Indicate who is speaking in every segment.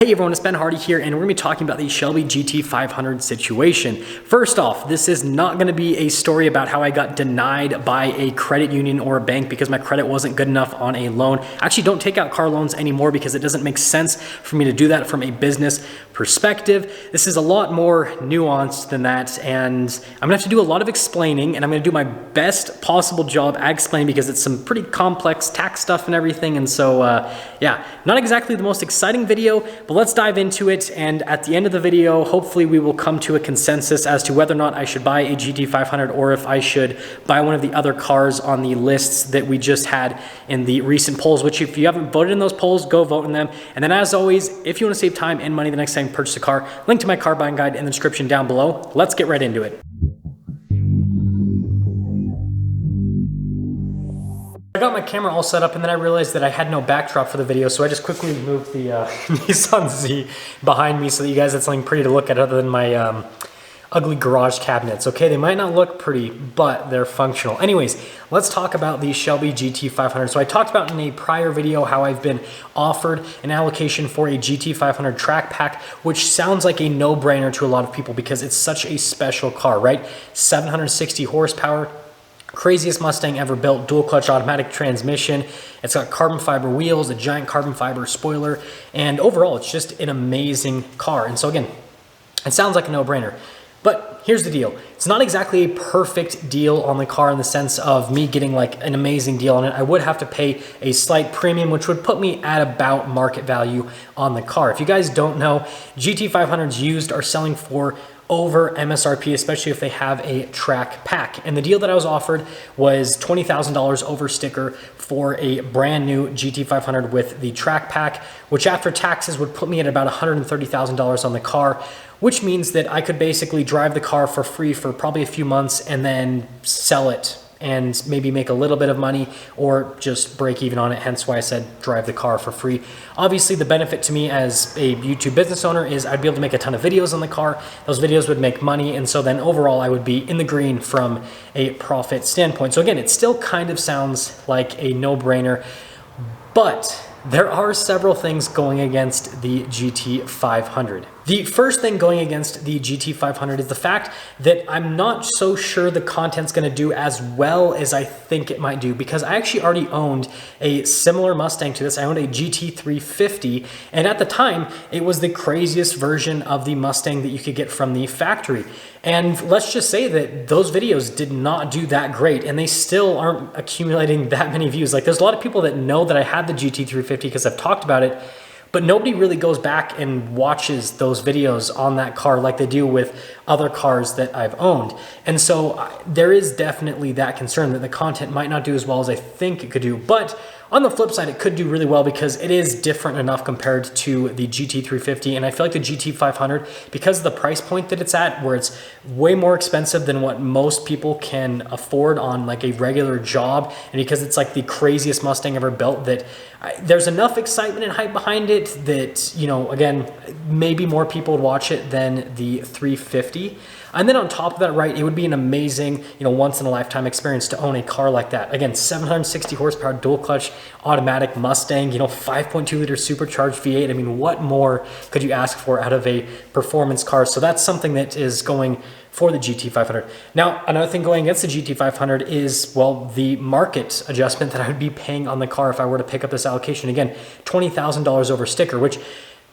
Speaker 1: Hey everyone, it's Ben Hardy here, and we're going to be talking about the Shelby GT500 situation. First off, this is not going to be a story about how I got denied by a credit union or a bank because my credit wasn't good enough on a loan. I actually don't take out car loans anymore because it doesn't make sense for me to do that from a business perspective. This is a lot more nuanced than that, and I'm going to have to do a lot of explaining, and I'm going to do my best possible job at explaining because it's some pretty complex tax stuff and everything, and so yeah, not exactly the most exciting video, but let's dive into it, and at the end of the video, hopefully we will come to a consensus as to whether or not I should buy a GT500 or if I should buy one of the other cars on the lists that we just had in the recent polls, which if you haven't voted in those polls, go vote in them. And then as always, if you want to save time and money the next time you purchase a car, link to my car buying guide in the description down below. Let's get right into it. I got my camera all set up and then I realized that I had no backdrop for the video, so I just quickly moved the Nissan Z behind me so that you guys had something pretty to look at other than my ugly garage cabinets. Okay, they might not look pretty, but they're functional. Anyways, let's talk about the Shelby GT500. So I talked about in a prior video how I've been offered an allocation for a GT500 track pack, which sounds like a no-brainer to a lot of people because it's such a special car, right? 760 horsepower, craziest Mustang ever built, dual clutch automatic transmission. It's got carbon fiber wheels, a giant carbon fiber spoiler, and overall it's just an amazing car. And so again, it sounds like a no-brainer. But here's the deal. It's not exactly a perfect deal on the car in the sense of me getting like an amazing deal on it. I would have to pay a slight premium, which would put me at about market value on the car. If you guys don't know, GT500s used are selling for over MSRP, especially if they have a track pack. And the deal that I was offered was $20,000 over sticker for a brand new GT500 with the track pack, which after taxes would put me at about $130,000 on the car, which means that I could basically drive the car for free for probably a few months and then sell it and maybe make a little bit of money or just break even on it, hence why I said drive the car for free. Obviously, the benefit to me as a YouTube business owner is I'd be able to make a ton of videos on the car. Those videos would make money, and so then overall I would be in the green from a profit standpoint. So again, it still kind of sounds like a no-brainer, but there are several things going against the GT500. The first thing going against the GT500 is the fact that I'm not so sure the content's going to do as well as I think it might do, because I actually already owned a similar Mustang to this. I owned a GT350, and at the time, it was the craziest version of the Mustang that you could get from the factory. And let's just say that those videos did not do that great, and they still aren't accumulating that many views. Like, there's a lot of people that know that I had the GT350 because I've talked about it, but nobody really goes back and watches those videos on that car like they do with other cars that I've owned. And so there is definitely that concern that the content might not do as well as I think it could do. But on the flip side, it could do really well because it is different enough compared to the GT350. And I feel like the GT500, because of the price point that it's at, where it's way more expensive than what most people can afford on like a regular job, and because it's like the craziest Mustang ever built, that there's enough excitement and hype behind it that, you know, again, maybe more people would watch it than the 350. And then on top of that, right, it would be an amazing, you know, once in a lifetime experience to own a car like that. Again, 760 horsepower, dual clutch, automatic Mustang, you know, 5.2 liter supercharged V8. I mean, what more could you ask for out of a performance car? So that's something that is going for the GT500. Now, another thing going against the GT500 is, well, the market adjustment that I would be paying on the car if I were to pick up this allocation. Again, $20,000 over sticker, which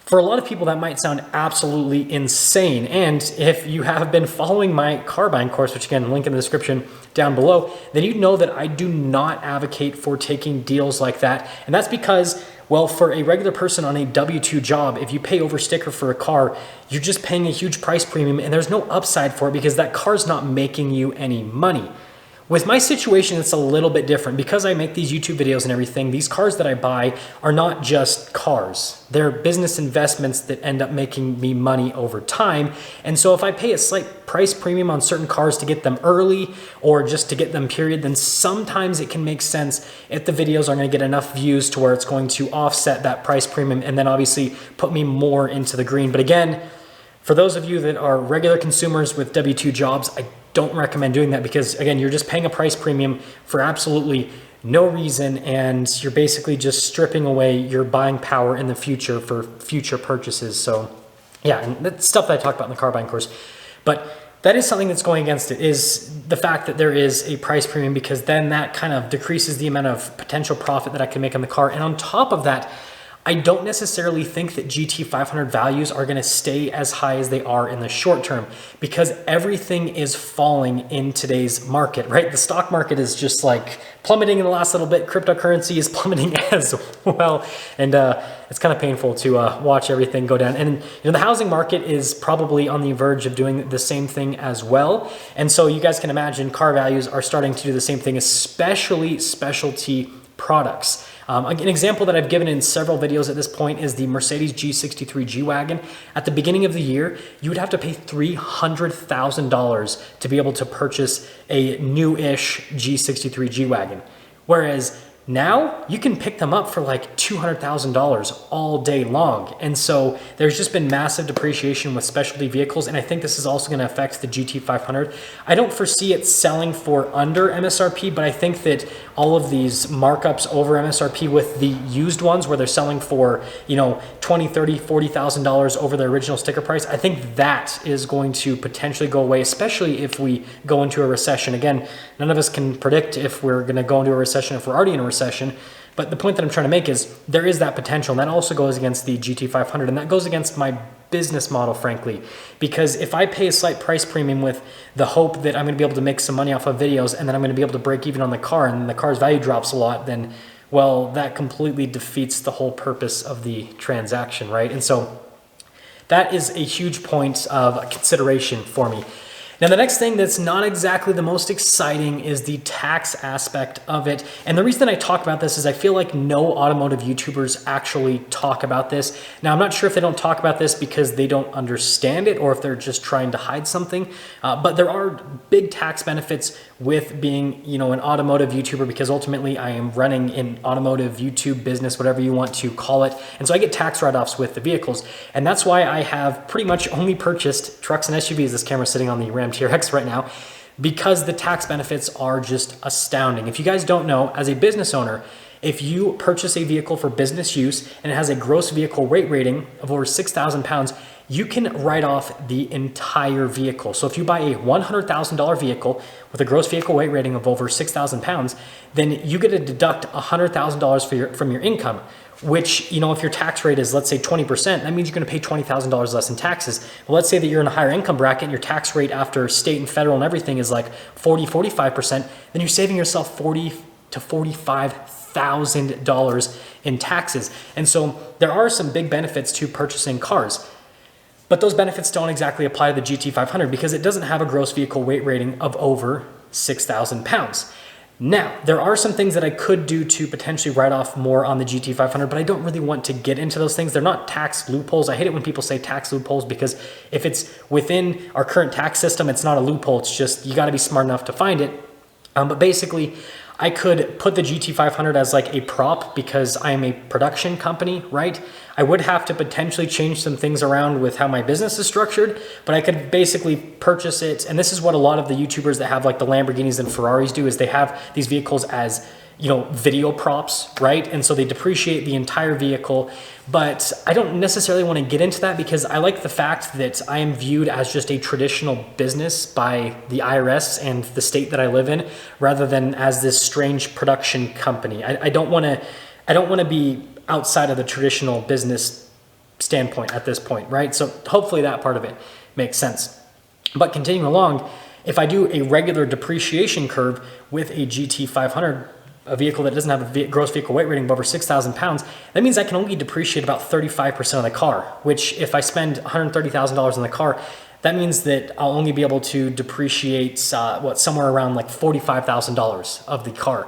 Speaker 1: for a lot of people, that might sound absolutely insane. And if you have been following my car buying course, which again, link in the description down below, then you know that I do not advocate for taking deals like that. And that's because, well, for a regular person on a W-2 job, if you pay over sticker for a car, you're just paying a huge price premium and there's no upside for it because that car's not making you any money. With my situation, it's a little bit different. Because I make these YouTube videos and everything, these cars that I buy are not just cars. They're business investments that end up making me money over time. And so if I pay a slight price premium on certain cars to get them early or just to get them period, then sometimes it can make sense if the videos are going to get enough views to where it's going to offset that price premium and then obviously put me more into the green. But again, for those of you that are regular consumers with W-2 jobs, I don't recommend doing that because, again, you're just paying a price premium for absolutely no reason, and you're basically just stripping away your buying power in the future for future purchases. So yeah, and that's stuff that I talked about in the car buying course. But that is something that's going against it, is the fact that there is a price premium, because then that kind of decreases the amount of potential profit that I can make on the car. And on top of that, I don't necessarily think that GT500 values are going to stay as high as they are in the short term, because everything is falling in today's market, right? The stock market is just like plummeting in the last little bit. Cryptocurrency is plummeting as well. And it's kind of painful to watch everything go down. And the housing market is probably on the verge of doing the same thing as well. And so you guys can imagine car values are starting to do the same thing, especially specialty products. An example that I've given in several videos at this point is the Mercedes G63 G-Wagon. At the beginning of the year, you would have to pay $300,000 to be able to purchase a new-ish G63 G-Wagon. Whereas now you can pick them up for like $200,000 all day long. And so there's just been massive depreciation with specialty vehicles. And I think this is also going to affect the GT500. I don't foresee it selling for under MSRP, but I think that all of these markups over MSRP with the used ones where they're selling for, $20, $30, $40,000 over their original sticker price, I think that is going to potentially go away, especially if we go into a recession. Again, none of us can predict if we're going to go into a recession, if we're already in a recession. But the point that I'm trying to make is there is that potential, and that also goes against the GT500, and that goes against my business model, frankly, because if I pay a slight price premium with the hope that I'm going to be able to make some money off of videos, and then I'm going to be able to break even on the car, and the car's value drops a lot, then, well, that completely defeats the whole purpose of the transaction, right? And so that is a huge point of consideration for me. Now, the next thing that's not exactly the most exciting is the tax aspect of it. And the reason I talk about this is I feel like no automotive YouTubers actually talk about this. Now, I'm not sure if they don't talk about this because they don't understand it or if they're just trying to hide something. But there are big tax benefits with being, an automotive YouTuber, because ultimately I am running an automotive YouTube business, whatever you want to call it. And so I get tax write-offs with the vehicles. And that's why I have pretty much only purchased trucks and SUVs. This camera's sitting on the Ram TRX right now, because the tax benefits are just astounding. If you guys don't know, as a business owner, if you purchase a vehicle for business use and it has a gross vehicle weight rating of over 6,000 pounds, you can write off the entire vehicle. So if you buy a $100,000 vehicle with a gross vehicle weight rating of over 6,000 pounds, then you get to deduct $100,000 from your income, which, if your tax rate is, let's say 20%, that means you're going to pay $20,000 less in taxes. Well, let's say that you're in a higher income bracket and your tax rate after state and federal and everything is like 45%, then you're saving yourself $40,000 to $45,000 in taxes. And so there are some big benefits to purchasing cars. But those benefits don't exactly apply to the GT500 because it doesn't have a gross vehicle weight rating of over 6,000 pounds. Now, there are some things that I could do to potentially write off more on the GT500, but I don't really want to get into those things. They're not tax loopholes. I hate it when people say tax loopholes, because if it's within our current tax system, it's not a loophole. It's just you got to be smart enough to find it. But basically, I could put the GT500 as like a prop because I am a production company, right? I would have to potentially change some things around with how my business is structured, but I could basically purchase it. And this is what a lot of the YouTubers that have like the Lamborghinis and Ferraris do, is they have these vehicles as, video props, right? And so they depreciate the entire vehicle. But I don't necessarily want to get into that because I like the fact that I am viewed as just a traditional business by the IRS and the state that I live in, rather than as this strange production company. I don't want to be outside of the traditional business standpoint at this point, right? So hopefully that part of it makes sense. But continuing along, if I do a regular depreciation curve with a GT500, a vehicle that doesn't have a gross vehicle weight rating of over 6,000 pounds, that means I can only depreciate about 35% of the car, which if I spend $130,000 on the car, that means that I'll only be able to depreciate somewhere around like $45,000 of the car,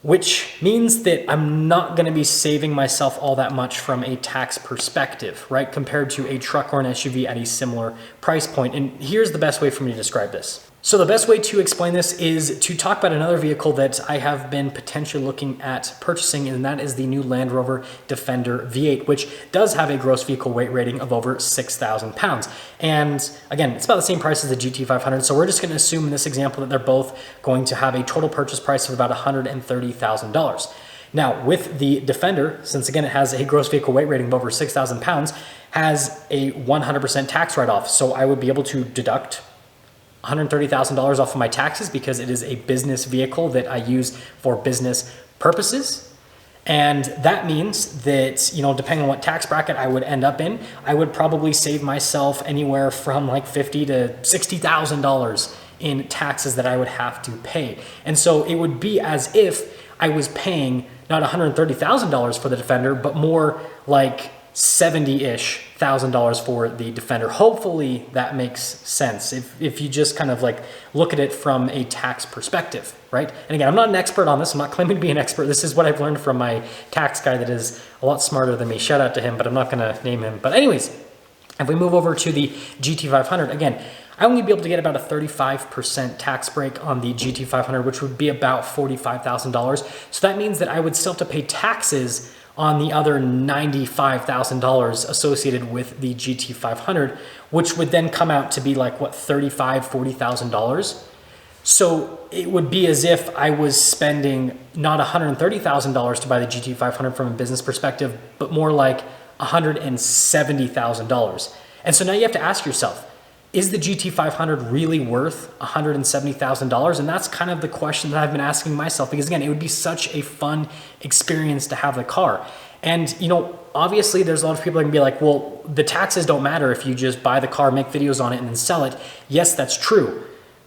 Speaker 1: which means that I'm not going to be saving myself all that much from a tax perspective, right? Compared to a truck or an SUV at a similar price point. And here's the best way for me to describe this. So the best way to explain this is to talk about another vehicle that I have been potentially looking at purchasing, and that is the new Land Rover Defender V8, which does have a gross vehicle weight rating of over 6,000 pounds. And again, it's about the same price as the GT500, so we're just going to assume in this example that they're both going to have a total purchase price of about $130,000. Now, with the Defender, since again it has a gross vehicle weight rating of over 6,000 pounds, has a 100% tax write-off, so I would be able to deduct $130,000 off of my taxes because it is a business vehicle that I use for business purposes. And that means that, you know, depending on what tax bracket I would end up in, I would probably save myself anywhere from like $50,000 to $60,000 in taxes that I would have to pay. And so it would be as if I was paying not $130,000 for the Defender, but more like $70-ish thousand for the Defender. Hopefully that makes sense if you just kind of like look at it from a tax perspective, right? And again, I'm not an expert on this. I'm not claiming to be an expert. This is what I've learned from my tax guy that is a lot smarter than me. Shout out to him, but I'm not going to name him. But anyways, if we move over to the GT500, again, I only be able to get about a 35% tax break on the GT500, which would be about $45,000. So that means that I would still have to pay taxes on the other $95,000 associated with the GT500, which would then come out to be like, what, $35,000, $40,000. So it would be as if I was spending not $130,000 to buy the GT500 from a business perspective, but more like $170,000. And so now you have to ask yourself, is the GT500 really worth $170,000? And that's kind of the question that I've been asking myself, because again, it would be such a fun experience to have the car. And you know, obviously there's a lot of people that can be like, well, the taxes don't matter if you just buy the car, make videos on it, and then sell it. Yes, that's true.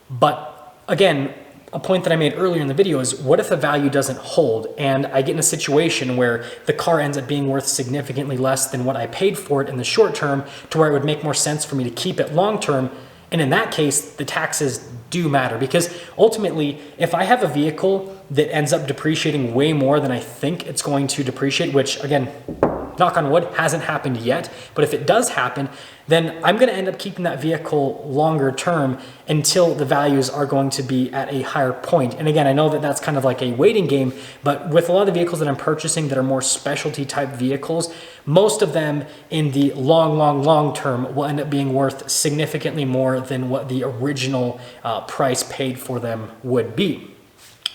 Speaker 1: But again, a point that I made earlier in the video is, what if the value doesn't hold and I get in a situation where the car ends up being worth significantly less than what I paid for it in the short term, to where it would make more sense for me to keep it long term? And in that case, the taxes do matter, because ultimately, if I have a vehicle that ends up depreciating way more than I think it's going to depreciate, which again, knock on wood, hasn't happened yet, but if it does happen, then I'm going to end up keeping that vehicle longer term until the values are going to be at a higher point. And again, I know that that's kind of like a waiting game, but with a lot of the vehicles that I'm purchasing that are more specialty type vehicles, most of them in the long term will end up being worth significantly more than what the original price paid for them would be.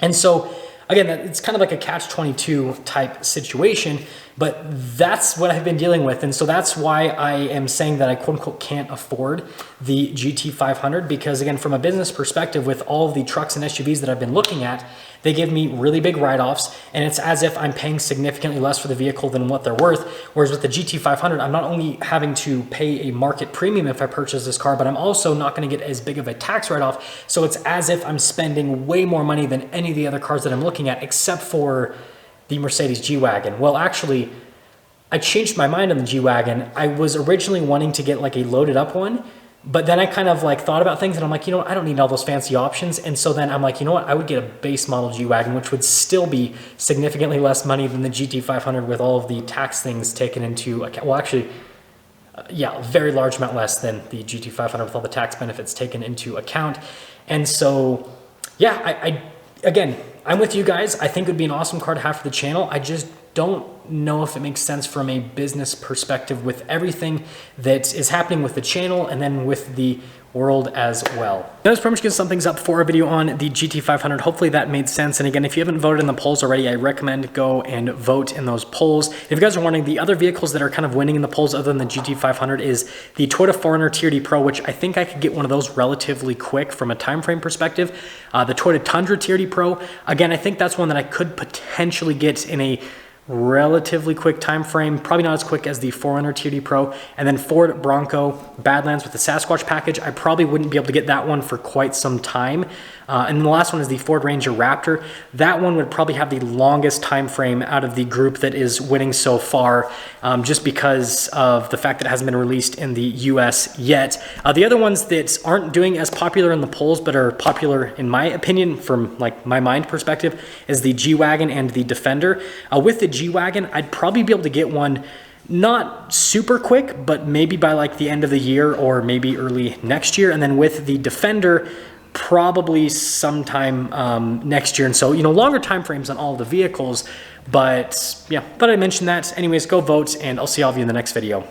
Speaker 1: And so again, it's kind of like a catch-22 type situation, but that's what I've been dealing with. And so that's why I am saying that I quote unquote can't afford the GT500, because again, from a business perspective, with all of the trucks and SUVs that I've been looking at, they give me really big write-offs, and it's as if I'm paying significantly less for the vehicle than what they're worth. Whereas with the GT500, I'm not only having to pay a market premium if I purchase this car, but I'm also not going to get as big of a tax write-off. So it's as if I'm spending way more money than any of the other cars that I'm looking at, except for the Mercedes G-Wagon. Well, actually, I changed my mind on the G-Wagon. I was originally wanting to get like a loaded up one, but then I kind of like thought about things and I'm like, you know what, I don't need all those fancy options. And so then I'm like, you know what, I would get a base model G-Wagon, which would still be significantly less money than the GT500 with all of the tax things taken into account. Well, actually, yeah, a very large amount less than the GT500 with all the tax benefits taken into account. And so, yeah, again, I'm with you guys. I think it would be an awesome car to have for the channel. I just don't know if it makes sense from a business perspective with everything that is happening with the channel and then with the world as well. That was pretty much gonna sum things up for a video on the GT500. Hopefully that made sense. And again, if you haven't voted in the polls already, I recommend go and vote in those polls. If you guys are wondering, the other vehicles that are kind of winning in the polls other than the GT500 is the Toyota 4Runner TRD Pro, which I think I could get one of those relatively quick from a time frame perspective. The Toyota Tundra TRD Pro, again, I think that's one that I could potentially get in a relatively quick time frame, probably not as quick as the 4Runner TRD Pro. And then Ford Bronco Badlands with the Sasquatch package, I probably wouldn't be able to get that one for quite some time. And the last one is the Ford Ranger Raptor. That one would probably have the longest time frame out of the group that is winning so far, just because of the fact that it hasn't been released in the US yet. The other ones that aren't doing as popular in the polls but are popular in my opinion from like my mind perspective is the G-Wagon and the Defender. With the G-Wagon, I'd probably be able to get one not super quick, but maybe by like the end of the year or maybe early next year. And then with the Defender, probably sometime next year. And so, you know, longer time frames on all of the vehicles. But yeah, thought I'd mention that. Anyways, go vote, and I'll see all of you in the next video.